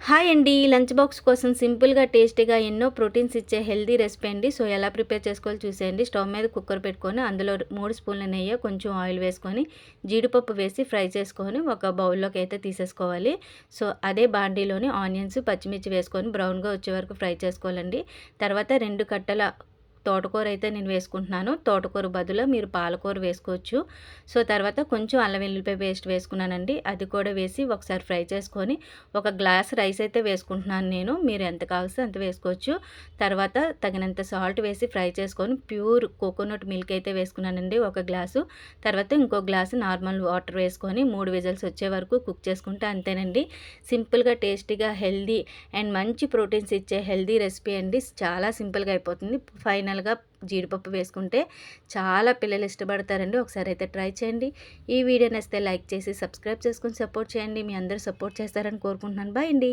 Hi అండి. Lunch box కోసం సింపుల్‌గా, టేస్టీగా ఎన్నో ప్రోటీన్స్ ఇచ్చే హెల్తీ రెసిపీ అండి. సో, ఎలా ప్రిపేర్ చేసుకోవాలో చూసేయండి. స్టవ్ మీద కుక్కర్ పెట్టుకొని అందులో 3 స్పూన్ల నెయ్యి, కొంచెం ఆయిల్ వేసుకొని, జీడిపప్పు వేసి ఫ్రై చేసుకొని ఒక బౌల్‌లోకి అయితే తీసేసుకోవాలి. సో, అదే బాండీలోని ఆనియన్స్, పచ్చిమిర్చి వేసుకొని బ్రౌన్‌గా వచ్చే వరకు ఫ్రై చేసుకోవాలండి. తర్వాత 2 కట్టల తోటకూర అయితే నేను వేసుకుంటున్నాను. తోటకూర బదులు మీరు పాలకూర వేసుకోవచ్చు. సో, తర్వాత కొంచెం అల్లం వెల్లుల్లిపాయ పేస్ట్ వేసుకున్నానండి. అది కూడా వేసి ఒకసారి ఫ్రై చేసుకొని, ఒక గ్లాస్ రైస్ అయితే వేసుకుంటున్నాను నేను. మీరు ఎంత కావాల్సో అంత వేసుకోవచ్చు. తర్వాత తగినంత సాల్ట్ వేసి ఫ్రై చేసుకొని, ప్యూర్ కోకోనట్ మిల్క్ అయితే వేసుకున్నానండి ఒక గ్లాసు. తర్వాత ఇంకో గ్లాసు నార్మల్ వాటర్ వేసుకొని 3 విజిల్స్ వచ్చే వరకు కుక్ చేసుకుంటే అంతేనండి. సింపుల్‌గా, టేస్టీగా, హెల్తీ అండ్ మంచి ప్రోటీన్స్ ఇచ్చే హెల్తీ రెసిపీ అండి. చాలా సింపుల్‌గా అయిపోతుంది. ఫైనల్‌గా జీడిపప్పు వేసుకుంటే చాలా పిల్లలు ఇష్టపడతారండి. ఒకసారి అయితే ట్రై చేయండి. ఈ వీడియో నచ్చితే లైక్ చేసి, సబ్స్క్రైబ్ చేసుకొని సపోర్ట్ చేయండి. మీ అందరూ సపోర్ట్ చేస్తారని కోరుకుంటున్నాను. బాయ్ అండి.